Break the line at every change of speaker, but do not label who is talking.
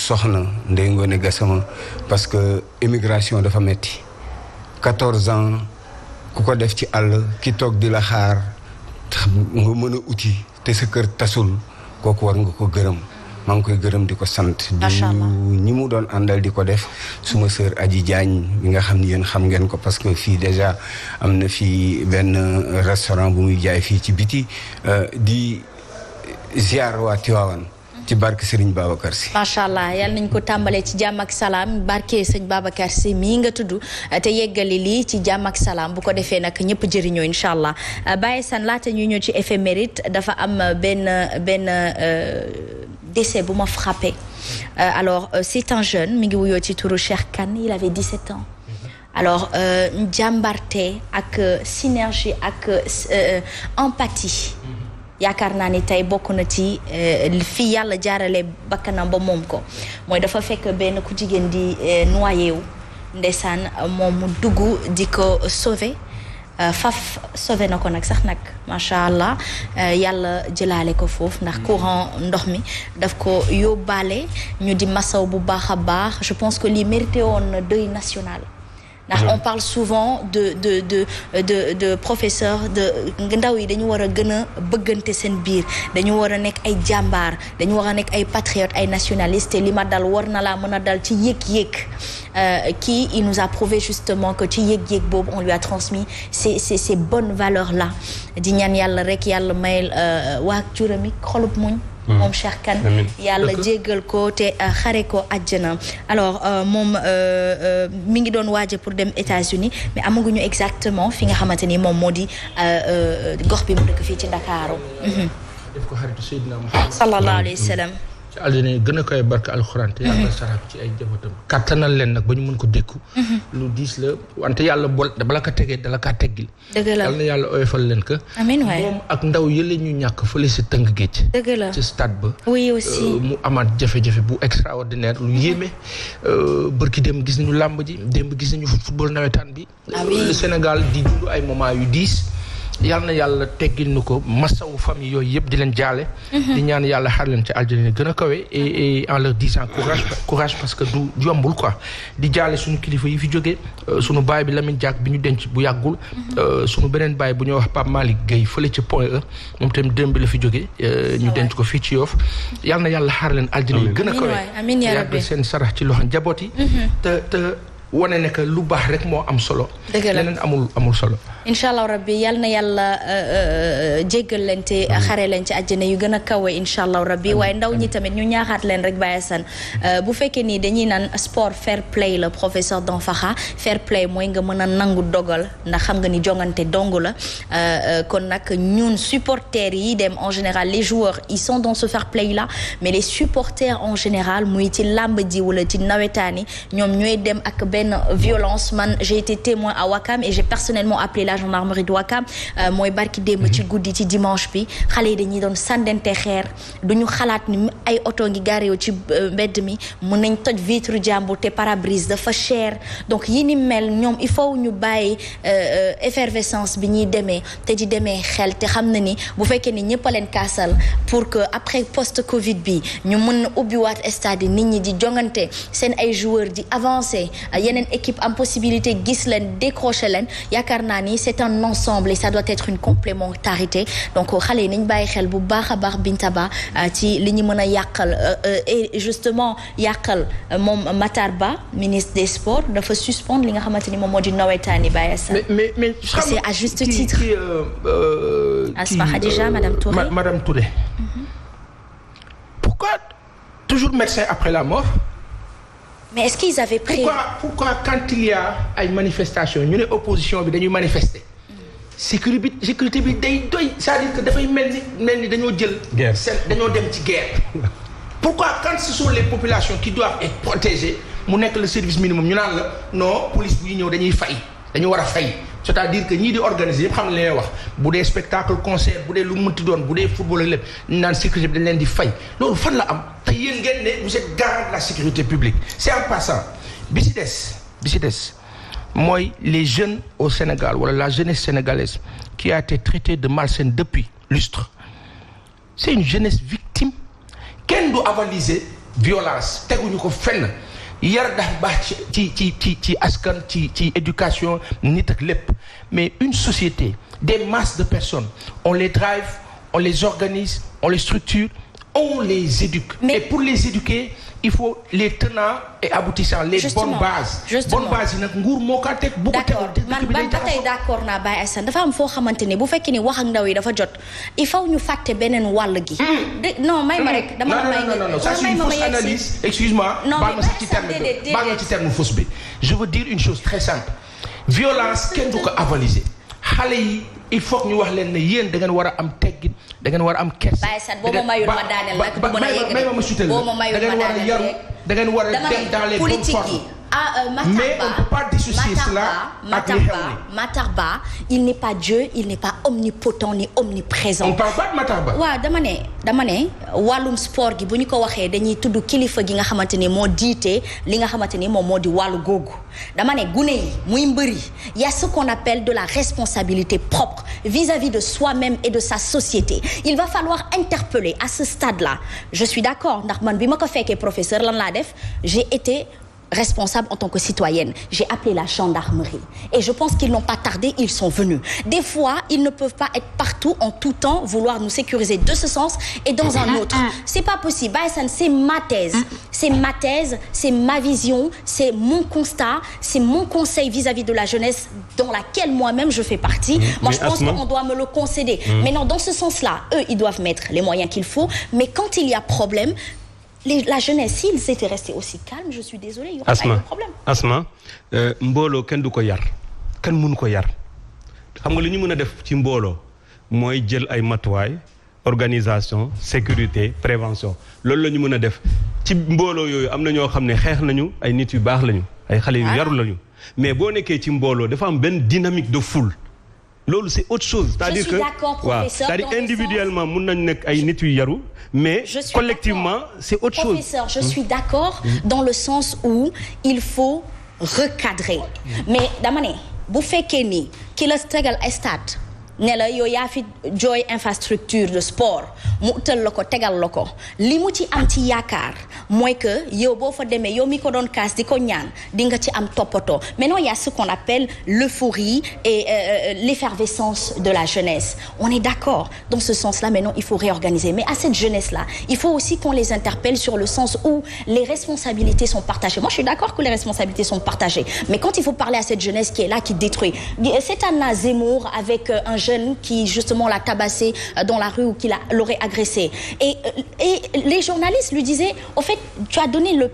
soxna Ndeye Ngone Gassama parce que immigration dafa metti 14 ans ku ko def ci àll ki toog di la xaar nga mën a uti te sa kër tasul kooku war nga ko gërëm maa ngi koy gërëm di ko sant di ñi mu doon àndal di ko def suma sœur Adji Diagne bi nga xam ni yéen xam ngeen ko parce que fii déjà am na fii benn restaurant bu muy jaay fii ci biti di ziar waa Tivaouane ci barke Serigne Babacar Sy.
macha allah yal nañ ko tàmbalee ci jàmm ak salaam barke sëñ Babacar Sy mii nga tudd te yeggali lii ci jàmm ak salaam bu ko defee nag ñëpp jëriñoo incha allah Baye San laata ñuy ñëw ci éphéméride dafa am benn décès bu ma frappé alors c'est un jeune mi ngi wuyoo ci turu Cheikh Kane il avait 17 ans. alors jàmbarte ak synergie ak empathie. yaakaar naa ni tey bokk na ci fii yàlla jaarale bakkanam ba moom ko mooy dafa fekk benn ku jigéen di noyé wu ndeysaan moom mu dugg di ko sauver faf sauver na ko nag sax nag macha allah yàlla jëlaale ko foofu ndax courant ndox mi daf ko yóbbaale ñu di masaw bu baax a baax je pense que lii mérité woon na deuil national. ndax on parle souvent de professeurs de ndaw yi dañu war a gën a bëggante seen biir dañu war a nekk ay jàmbaar dañu war a nekk ay patriotes ay nationalistes te li ma dal war na laa mën a dal ci yëg-yëg kii il nous a prouvé justement que ci yëg-yëg boobu on lui a transmis ces bonnes valeurs là di ñaan yàlla rek yàlla may waa juróomi xolub muñ moom Cheikh Kane yàlla jéggal ko te xare ko àjjana alors moom mi ngi doon waaja pour dem États-Unis mais amaguñu exactement fi nga xamante ni moom moo di gox bi mu dëkk fii ci Ndakaaru
def ko xaritu Seydina Muhammad
sallallahu alayhi wa sallam
ci àljana yi gën a koy barke alxuraan te yàlla sarax ci ay jabatam kàttanal leen nag ba ñu mën ko dékku lu diis la wante yàlla bala ko tegee dala kaa teggil yàlla na yàlla oyofal leen ko
amiin waay
moom ak ndaw yële ñu ñàkk fële si tëng géej
dëgg la
ci stade ba
oui aussi
mu amaat jafe-jafe bu extraordinaire lu yéeme bërki dem gis nañu làmb ji démb gis nañu football nawetaan bi le Sénégal di dund ay moment yu diis yàlla na yàlla teggil nu ko masawu famille yooyu yëpp di leen jaale di ñaan yàlla xar leen ci aljana gën a kawe et en leur disant courage parce que du yombul quoi di jaale suñu kilifa yi fi jógee suñu baay bi Lamine Diack bi ñu denc bu yàggul suñu beneen baay bu ñuy wax Pape Malick Gueye fële ci Point E moom tamit démb la fi jógee ñu denc ko fii ci Yoff yàlla na yàlla xar leen aljana yi gën a kawe yàgg seen sarax ci loxo njaboot yi te wane ne que lu baax rek moo am solo leneen amul solo
incha allah rabbi yal na yàlla jéggal leen te xare leen ci àjjana yu gën a kawe incha allah rabbi waaye ndaw ñi tamit ñu ñaaxaat leen rek Baye Assane bu fekkee nii dañuy naan sport fair play la professeur Danfakha fair play mooy nga mën a nangu dogal ndax xam nga ni jongante dong la kon nag ñun supporters yi dem en général les joueurs ils sont dans ce fair play là mais les supporters en général muy ci làmb ji wala ci nawetaani ñoom ñooy dem ak benn violence man j'ai été témoin à Wakam et j'ai personnellement appelé la gendarmerie de Wakam mooy barki démb ci guddi ci dimanche bi xale yi dañuy doon sàndante xeer duñu xalaat ni ay oto ngi garéo ci mbedd mi mën nañ toj vitre jàmbur te pare-brise dafa cher donc yi ni mel ñoom il faut ñu bàyyi effervescence bi ñuy demee te di demee xel te xam na ni bu fekkee ni ñëpp a leen kaasal pour que après post Covid bi ñu mën na ubbiwaat stade nit ñi di jongante seen ay joueurs di avancer yeneen équipe am possibilité gis leen décrocher leen yaakaar naa ni c'est un ensemble et ça doit être une complémentarité donc xale yi nañ bàyyi xel bu baax a baax Binta Ba ci li ñu mën a yàqal et justement yàqal moom Matar Ba ministre des sports dafa suspendre li nga xamante ni moom moo di nawetaani Baye Assane
mais
c'est à juste titre Asma Khadija
Madame Touré pourquoi toujours médecin après la mort.
mais est-ce qu'ils avaient prévu.
pourquoi quand il y a ay manifestations ñu ne opposition bi dañuy manifester. sécurité bi day doy c'est-à-dire que dafay mel ni dañoo jël. guerre dañoo dem ci guerre. pourquoi quand ce sont les populations qui doivent être protégées mu nekk le service minimum ñu naan la non police bu ñëw dañuy fay dañu war a fay. c'est-à-dire que ñii di organiser yëpp xam ne leen wax bu dee spectacle concert bu dee lu mënti doon bu dee football ak lépp ñu naan sécurité bi dañ leen di fay loolu fan la am te yéen ngeen ne vous êtes garant de la sécurité publique c'est en passant bi si des mooy les jeunes au Sénégal wala la jeunesse sénégalaise qui a été traitée de malsaine depuis lustre c'est une jeunesse victime kenn du avaliser violence teguñu ko fenn yar dafa baax ci askan ci éducation nit ak lépp mais une société des masses de personnes on les drive on les organise on les structure on les éduque et pour les éduquer il faut les tenants et aboutissants les bonnes bases yi nag nguur moo kaa teg bu ko teg
man ba tey d'accord naa Baye Assane dafa am foo xamante ni bu fekkee ni wax ak ndaw yi dafa jot il faut ñu fàtte beneen wàll gi non may ma rek dama
non ça c'est une fausse analyse excuse-moi baal ma sax ci terme fausse bi je veux dire une chose très simple violence kenn du ko avaliser xale yi il faut que ñu wax leen ne yéen da ngeen war a am teggin da ngeen war a am kersa.
Baye Assane boo ma mayul ma daaneel nag du mën a yegg boo ma mayul ma daaneel
da ngeen war a dem dans les bonnes formes. Mais on ne peut pas dissocier cela ak li xew ni
Matar Ba il n'est pas Dieu il n'est pas omnipotent ni omniprésent.
on parle pas de Matar Ba.
waaw dama ne wàllum sport gi bu ñu ko waxee dañuy tudd kilifa gi nga xamante ni moo diite li nga xamante ni moom moo di wàllu googu dama ne gune yi muy mbër yi y a ce qu'on appelle de la responsabilité propre vis-à-vis de soi-même et de sa société il va falloir interpeller à ce stade-là je suis d'accord ndax man bi ma ko fekkee professeur lan laa def j'ai été responsable en tant que citoyenne j'ai appelé la gendarmerie et je pense qu'ils n'ont pas tardé ils sont venus des fois ils ne peuvent pas être partout en tout temps vouloir nous sécuriser de ce sens et dans un autre c'est pas possible Baye Assane c'est ma thèse c'est ma vision c'est mon constat c'est mon conseil vis-à-vis de la jeunesse dans laquelle moi-même je fais partie moi je pense qu'on doit me le concéder maintenant dans ce sens-là eux ils doivent mettre les moyens qu'il faut mais quand il y a problème la jeunesse s'ils étaient restés aussi calmes je suis désolée il y aurait pas eu de problème.
Asma mbooloo kenn du ko yar kenn mënu ko yar xam nga li ñu mën a def ci mbooloo mooy jël ay matuwaay organisation sécurité prévention loolu la ñu mën a def ci mbooloo yooyu am na ñoo xam ne xeex nañu ay nit yu baax lañu ay xale yu yaru lañu mais boo nekkee ci mbooloo dafa am benn dynamique de foule. loolu c'est autre chose c'est-à-dire que waaw c'est-à-dire individuellement mun nañu nekk ay nit yu yaru mais collectivement c'est autre chose.
Professeur, je suis d'accord dans le sens où il faut recadrer mais dama ne bu fekkee ni ki la tegal ay stade ne la yow yaa fi jooy infrastructure de sport mu utal la ko tegal la ko li mu ci am ci yaakaar mooy que yow boo fa demee yow mi ko doon kaas di ko ñaan di nga ci am toppatoo maintenant il y a ce qu'on appelle l'euphorie et l'effervescence de la jeunesse on est d'accord dans ce sens-là maintenant il faut réorganiser mais à cette jeunesse-là il faut aussi qu'on les interpelle sur le sens où les responsabilités sont partagées moi je suis d'accord que les responsabilités sont partagées mais quand il faut parler à cette jeunesse qui est là qui détruit c'est Anna Zemmour avec un jeune qui justement l'a tabassé dans la rue ou qui l'aurait agressé et les journalistes lui disaient au fait tu as donné le